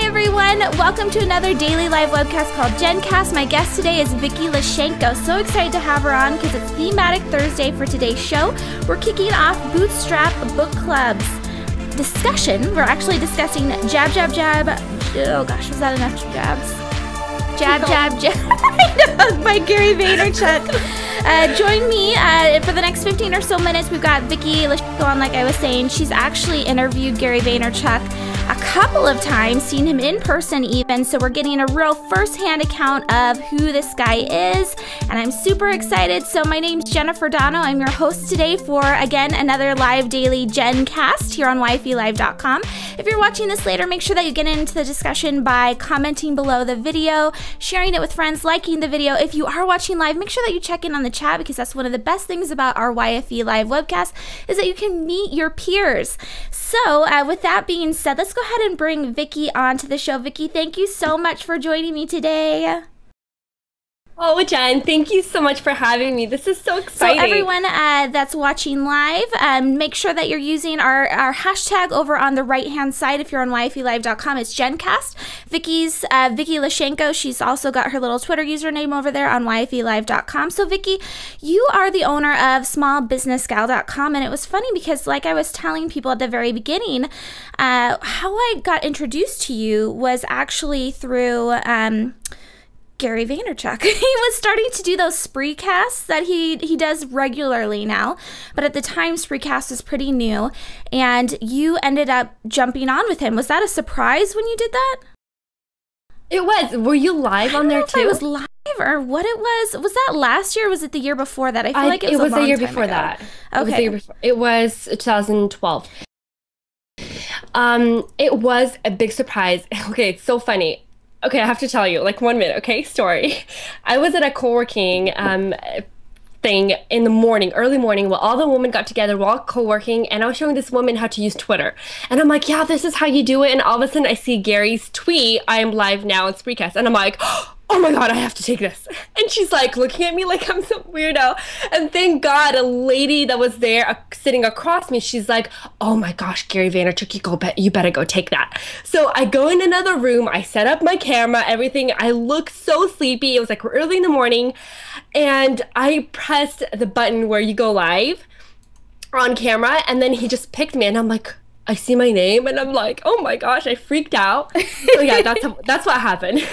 Hi everyone, welcome to another daily live webcast called Jenn Cast. My guest today is Vicki Lashenko. So excited to have her on because it's Thematic Thursday for today's show. We're kicking off Bootstrap Book Club's discussion. We're actually discussing jab, jab, jab. Oh gosh, was that enough jabs? Jab, jab, jab. By Gary Vaynerchuk. Join me for the next 15 or so minutes. We've got Vicki Lashenko on, like I was saying. She's actually interviewed Gary Vaynerchuk a couple of times, seen him in person even, so we're getting a real first-hand account of who this guy is, and I'm super excited. So my name's Jennifer Donogh. I'm your host today for, again, another live daily Jenn Cast here on yfelive.com. If you're watching this later, make sure that you get into the discussion by commenting below the video, sharing it with friends, liking the video. If you are watching live, make sure that you check in on the chat, because that's one of the best things about our YFE Live webcast is that you can meet your peers. So with that being said, let's go ahead and bring Vicki onto the show. Vicki, thank you so much for joining me today. Oh, Jen, thank you so much for having me. This is so exciting. So everyone that's watching live, make sure that you're using our hashtag over on the right-hand side. If you're on yfelive.com, it's Jenn Cast. Vicki's Vicki Lashenko. She's also got her little Twitter username over there on yfelive.com. So Vicki, you are the owner of smallbusinessgal.com, and it was funny because, like I was telling people at the very beginning, how I got introduced to you was actually through Gary Vaynerchuk. He was starting to do those spreecasts that he does regularly now, but at the time spreecast was pretty new, and you ended up jumping on with him. Was that a surprise when you did that? It was. Were you live on there too? I was live or what it was. Was that last year or was it the year before that? I feel like it was the year before that. Okay. It was the year before. It was 2012. It was a big surprise. Okay, it's so funny. Okay, I have to tell you, like 1 minute, okay, story. I was at a co-working thing in the morning, early morning, where all the women got together, we're all co-working, and I was showing this woman how to use Twitter. And I'm like, yeah, this is how you do it. And all of a sudden I see Gary's tweet, I am live now on Spreecast. And I'm like, oh my God, I have to take this. And she's like looking at me like I'm some weirdo. And thank God a lady that was there sitting across me, she's like, oh my gosh, Gary Vaynerchuk, you better go take that. So I go in another room, I set up my camera, everything. I look so sleepy. It was like early in the morning. And I pressed the button where you go live on camera. And then he just picked me and I'm like, I see my name and I'm like, oh my gosh, I freaked out. So yeah, that's what happened.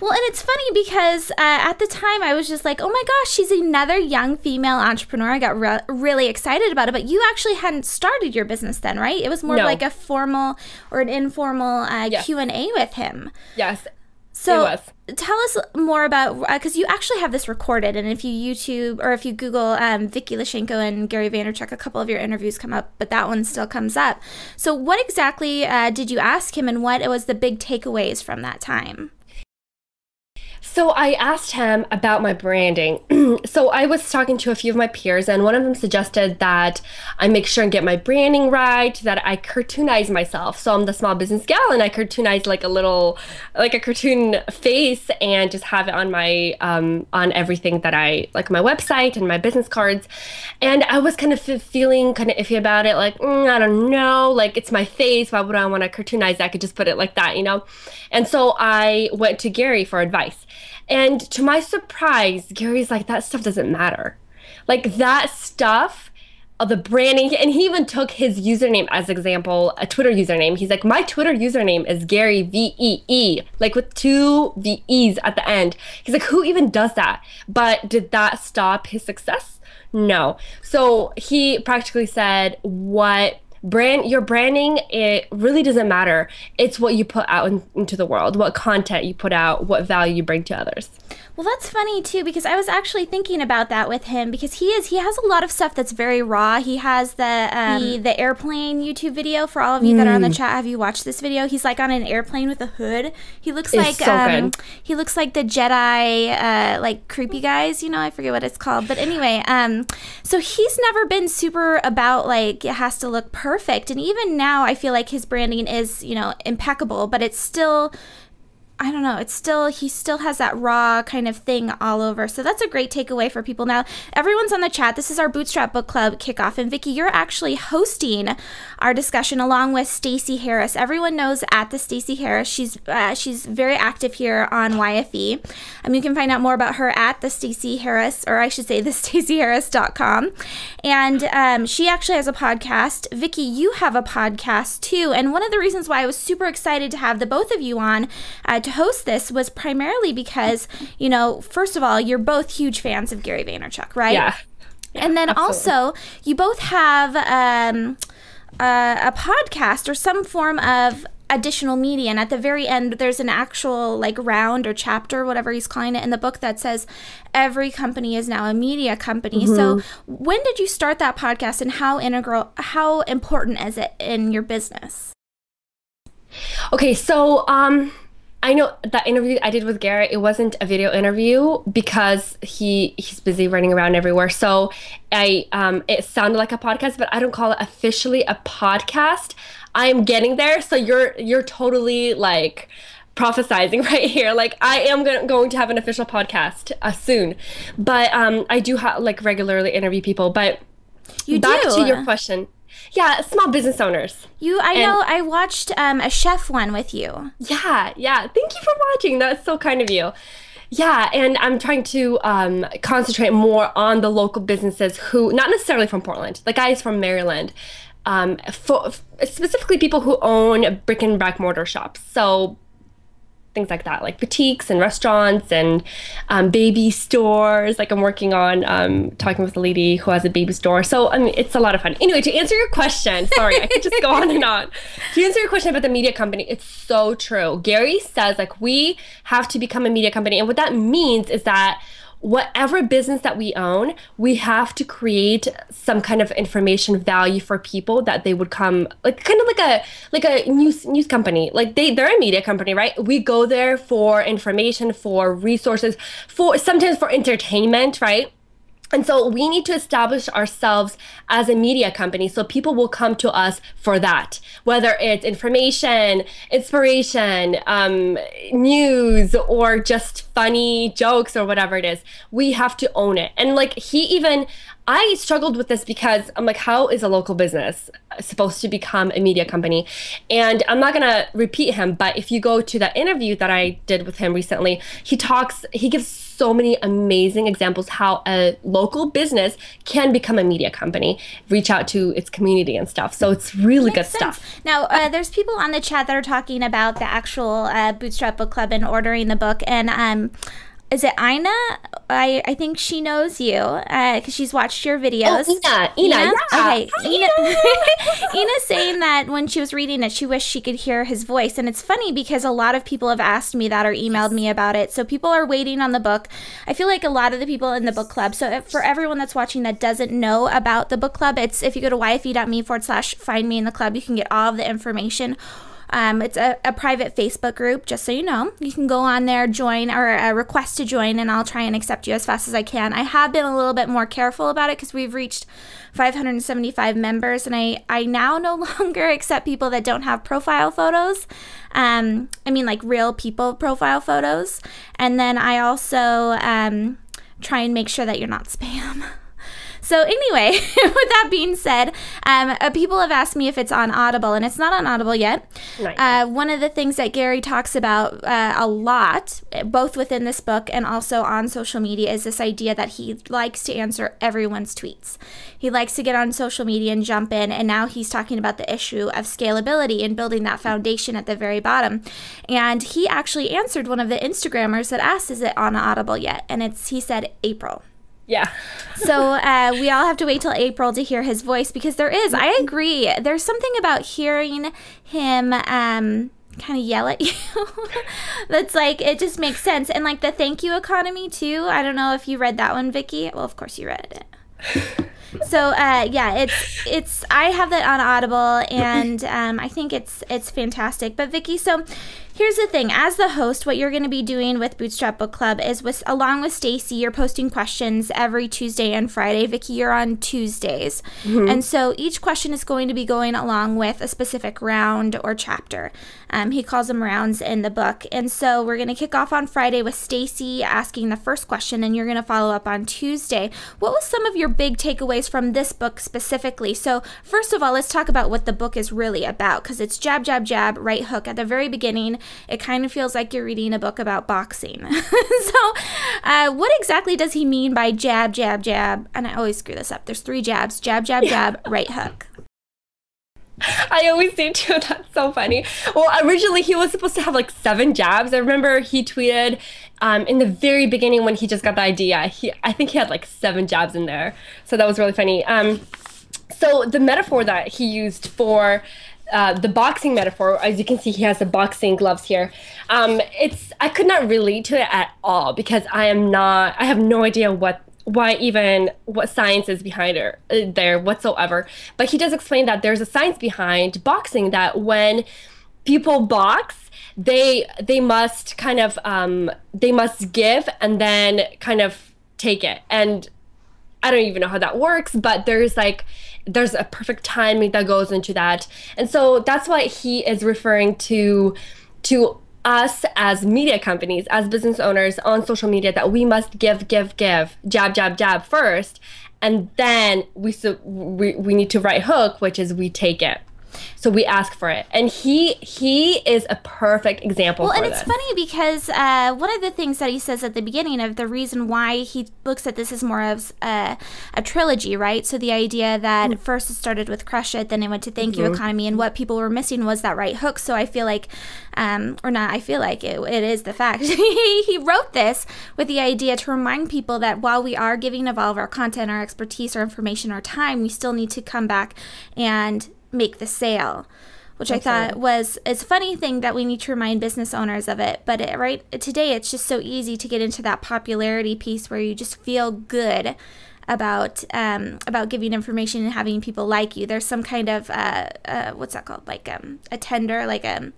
Well, and it's funny because at the time I was just like, oh my gosh, she's another young female entrepreneur. I got really excited about it, but you actually hadn't started your business then, right? It was more like a formal or an informal Q&A with him. Yes. So tell us more about, because you actually have this recorded, and if you YouTube or if you Google Vicki Lashenko and Gary Vaynerchuk, a couple of your interviews come up, but that one still comes up. So what exactly did you ask him, and what was the big takeaways from that time? So I asked him about my branding. So I was talking to a few of my peers, and one of them suggested that I make sure and get my branding right, that I cartoonize myself. So I'm the small business gal, and I cartoonize like a cartoon face, and just have it on my on everything that I like, my website and my business cards. And I was kind of feeling kind of iffy about it, like I don't know, like it's my face. Why would I want to cartoonize that? I could just put it like that, you know. And so I went to Gary for advice. And to my surprise, Gary's like, that stuff doesn't matter. Like that stuff of the branding, and he even took his username as example, a Twitter username. He's like, my Twitter username is Gary VEE, like with 2 VEs at the end. He's like, who even does that? But did that stop his success? No. So he practically said, your branding, it really doesn't matter. It's what you put out into the world, what content you put out, what value you bring to others. Well, that's funny too, because I was actually thinking about that with him, because he has a lot of stuff that's very raw. He has the airplane YouTube video. For all of you that are on the chat, have you watched this video? He's like on an airplane with a hood. He looks like he looks like the Jedi like creepy guys, you know, I forget what it's called. But anyway, so he's never been super about like it has to look perfect. And even now I feel like his branding is, you know, impeccable, but it's still I don't know, he still has that raw kind of thing all over. So that's a great takeaway for people. Now, everyone's on the chat. This is our Bootstrap Book Club kickoff. And Vicki, you're actually hosting our discussion along with Stacey Harris. Everyone knows at the Stacey Harris. She's very active here on YFE. You can find out more about her at the Stacey Harris, or I should say the StaceyHarris.com. And she actually has a podcast. Vicki, you have a podcast too. And one of the reasons why I was super excited to have the both of you on to host this was primarily because, first of all, you're both huge fans of Gary Vaynerchuk, right? Yeah. And then absolutely. also, you both have a podcast or some form of additional media, and at the very end there's an actual round or chapter, whatever he's calling it in the book, that says every company is now a media company. So when did you start that podcast, and how important is it in your business? Okay, so I know that interview I did with Garrett, it wasn't a video interview because he's busy running around everywhere. So it sounded like a podcast, but I don't call it officially a podcast. I am getting there. So you're totally prophesizing right here. I am going to have an official podcast soon, but I do regularly interview people. But back to your question. Yeah, small business owners. I watched a chef one with you. Yeah. Thank you for watching. That's so kind of you. Yeah, and I'm trying to concentrate more on the local businesses who, not necessarily from Portland, the guys from Maryland, specifically people who own brick and mortar shops. So things like that, like boutiques and restaurants and baby stores. I'm working on talking with a lady who has a baby store. So it's a lot of fun. Anyway, to answer your question, sorry, I could just go on and on. To answer your question about the media company, it's so true. Gary says we have to become a media company. And what that means is that whatever business that we own, we have to create some kind of information value for people that they would come, kind of like a news company. They're a media company, right? We go there for information, for resources, sometimes for entertainment, right? And so we need to establish ourselves as a media company so people will come to us for that, whether it's information, inspiration, news, or just funny jokes or whatever it is. We have to own it. And I struggled with this because I'm how is a local business supposed to become a media company? And I'm not going to repeat him, but if you go to that interview that I did with him recently, he gives so many amazing examples how a local business can become a media company, reach out to its community and stuff. So it's really good stuff. Now, there's people on the chat that are talking about the actual Bootstrap Book Club and ordering the book. And is it Ina? I think she knows you because she's watched your videos. Oh, Ina, yeah. Okay, Ina's saying that when she was reading it, she wished she could hear his voice. And it's funny because a lot of people have asked me that or emailed me about it. So people are waiting on the book. I feel like a lot of the people in the book club. So for everyone that's watching that doesn't know about the book club, it's if you go to yfe.me/find me in the club, you can get all of the information. It's a private Facebook group, just so you know. You can go on there, join, or request to join, and I'll try and accept you as fast as I can. I have been a little bit more careful about it because we've reached 575 members, and I now no longer accept people that don't have profile photos. Real people profile photos. And then I also try and make sure that you're not spam. So anyway, with that being said, people have asked me if it's on Audible, and it's not on Audible yet. Nice. One of the things that Gary talks about a lot, both within this book and also on social media, is this idea that he likes to answer everyone's tweets. He likes to get on social media and jump in, and now he's talking about the issue of scalability and building that foundation at the very bottom. And he actually answered one of the Instagrammers that asked, is it on Audible yet? And he said April. Yeah. So we all have to wait till April to hear his voice, because I agree, there's something about hearing him kind of yell at you that's it just makes sense. And the thank you economy too. I don't know if you read that one, Vicki. Well, of course you read it. So I have that on Audible, and I think it's fantastic. But Vicki, so here's the thing. As the host, what you're going to be doing with Bootstrap Book Club is along with Stacy, you're posting questions every Tuesday and Friday. Vicki, you're on Tuesdays. And so each question is going to be going along with a specific round or chapter. He calls them rounds in the book. And so we're going to kick off on Friday with Stacy asking the first question, and you're going to follow up on Tuesday. What was some of your big takeaways from this book specifically? So first of all, let's talk about what the book is really about, because it's jab, jab, jab, right hook. At the very beginning, it kind of feels like you're reading a book about boxing. So what exactly does he mean by jab, jab, jab? And I always screw this up. There's 3 jabs: jab, jab, jab, right hook. I always do too. That's so funny. Well, originally he was supposed to have like 7 jabs. I remember he tweeted in the very beginning when he just got the idea. I think he had like 7 jabs in there. So that was really funny. So the metaphor that he used for the boxing metaphor, as you can see, he has the boxing gloves here. I could not relate to it at all because I have no idea what science is behind there whatsoever. But he does explain that there's a science behind boxing, that when people box, they must kind of they must give and then kind of take it. And I don't even know how that works, but there's a perfect timing that goes into that. And so that's why he is referring to us as media companies, as business owners on social media, that we must give, jab, jab, jab first, and then we need to right hook, which is we take it. So we ask for it. And he is a perfect example for this. Well, and it's funny because one of the things that he says at the beginning of the reason why he looks at this as more of a trilogy, right? So the idea that first it started with Crush It, then it went to Thank You Economy, and what people were missing was that right hook. So I feel like, it is the fact. He wrote this with the idea to remind people that while we are giving of all of our content, our expertise, our information, our time, we still need to come back and make the sale, which I thought it's a funny thing that we need to remind business owners of it. But today it's just so easy to get into that popularity piece where you just feel good about giving information and having people like you. There's some kind of what's that called, like a tender, like a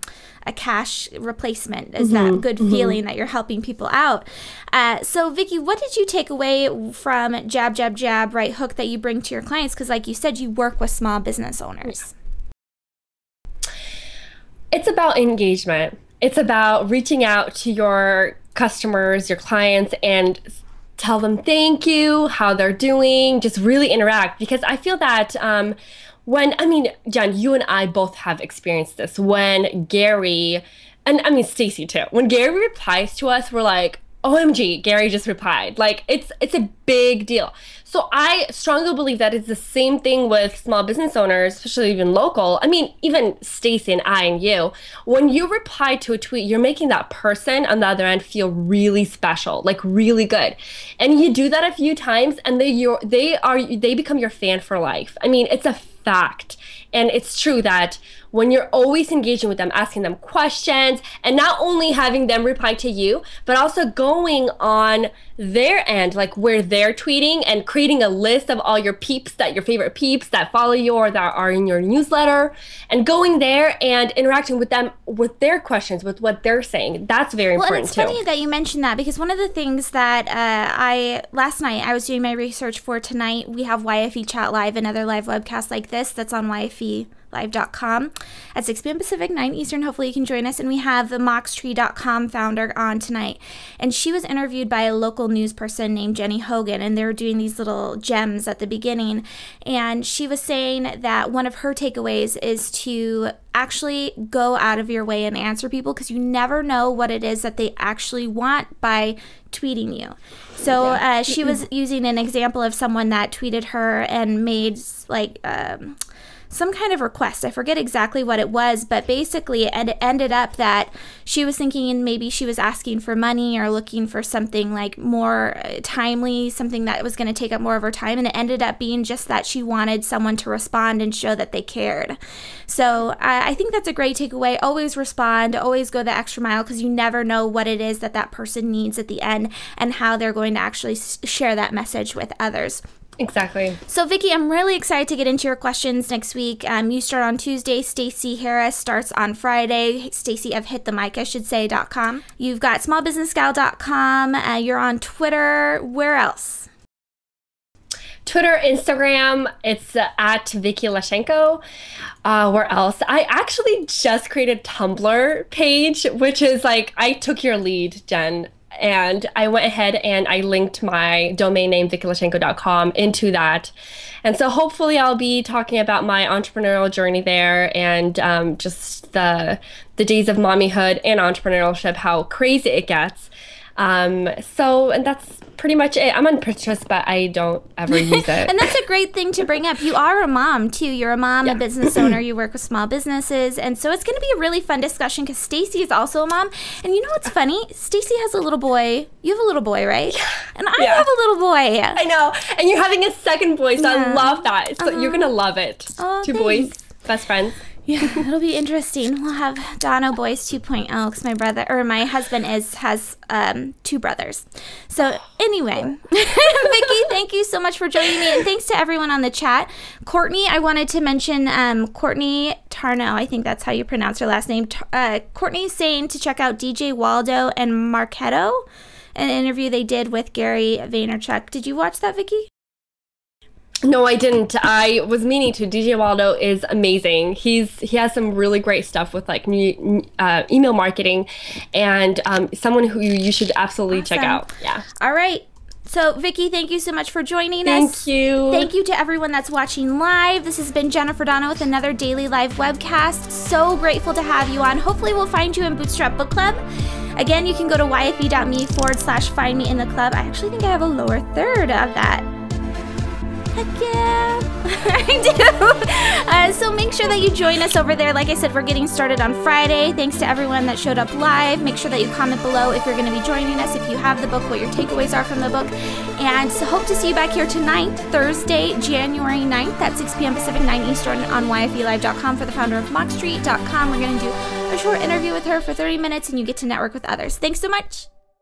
cash replacement is that good feeling that you're helping people out. So Vicki, what did you take away from jab, jab, jab, right hook that you bring to your clients? Because like you said, you work with small business owners. It's about engagement. It's about reaching out to your customers, your clients, and tell them thank you, how they're doing, just really interact. Because I feel that Jen, you and I both have experienced this. When Gary, and Stacy too, when Gary replies to us, we're like, OMG, Gary just replied. Like, it's a big deal. So I strongly believe that it's the same thing with small business owners, especially even local. Even Stacy and I and you, when you reply to a tweet, you're making that person on the other end feel really special, like really good. And you do that a few times and they become your fan for life. It's a fact. And it's true that when you're always engaging with them, asking them questions, and not only having them reply to you, but also going on their end, like where they're tweeting, and creating a list of all your peeps, your favorite peeps that follow you or that are in your newsletter, and going there and interacting with them with their questions, with what they're saying. That's very important too. Well, it's funny that you mentioned that, because one of the things that last night I was doing my research for tonight, we have YFE Chat Live, another live webcast like this that's on YFElive.com at 6 p.m. Pacific, 9 Eastern. Hopefully you can join us. And we have the moxtree.com founder on tonight. And she was interviewed by a local news person named Jenny Hogan, and they were doing these little gems at the beginning. And she was saying that one of her takeaways is to actually go out of your way and answer people, because you never know what it is that they actually want by tweeting you. So she was using an example of someone that tweeted her and made like some kind of request. I forget exactly what it was, but basically it ended up that she was thinking maybe she was asking for money or looking for something like more timely, something that was going to take up more of her time, and it ended up being just that she wanted someone to respond and show that they cared. So I think that's a great takeaway. Always respond, always go the extra mile, because you never know what it is that person needs at the end and how they're going to actually share that message with others. Exactly. So, Vicki, I'm really excited to get into your questions next week. You start on Tuesday. Stacey Harris starts on Friday. Stacey of hitthemic.com. You've got smallbusinessgal.com. You're on Twitter. Where else? Twitter, Instagram, it's at Vicki Lashenko. Where else? I actually just created a Tumblr page, which is like, I took your lead, Jen. And I went ahead and I linked my domain name, vickilashenko.com, into that. And so hopefully I'll be talking about my entrepreneurial journey there and just the days of mommyhood and entrepreneurship, how crazy it gets. And that's pretty much it. I'm on Pinterest, but I don't ever use it. And that's a great thing to bring up. You are a mom, too. You're a mom, a business owner. You work with small businesses. And so it's going to be a really fun discussion because Stacey is also a mom. And you know what's funny? Stacey has a little boy. You have a little boy, right? And I have a little boy. I know. And you're having a second boy, so I love that. So you're going to love it. Oh, Two boys, best friends. Yeah, it'll be interesting. We'll have Dono Boys 2.0 because my husband has 2 brothers. So anyway, Vicki, thank you so much for joining me, and thanks to everyone on the chat. Courtney, I wanted to mention Courtney Tarnow. I think that's how you pronounce her last name. Courtney's saying to check out DJ Waldo and Marketo, an interview they did with Gary Vaynerchuk. Did you watch that, Vicki? No, I didn't. I was meaning to. DJ Waldo is amazing. He has some really great stuff with like email marketing, and someone who you should absolutely check out. Yeah. All right. So, Vicki, thank you so much for joining us. Thank you. Thank you to everyone that's watching live. This has been Jennifer Donogh with another daily live webcast. So grateful to have you on. Hopefully, we'll find you in Bootstrap Book Club. Again, you can go to yfe.me/find me in the club. I actually think I have a lower third of that. Heck yeah, I do. So make sure that you join us over there. Like I said, we're getting started on Friday. Thanks to everyone that showed up live. Make sure that you comment below if you're going to be joining us, if you have the book, what your takeaways are from the book. And so hope to see you back here tonight, Thursday, January 9th at 6 p.m. Pacific, 9 Eastern on yfelive.com for the founder of mockstreet.com. We're going to do a short interview with her for 30 minutes and you get to network with others. Thanks so much.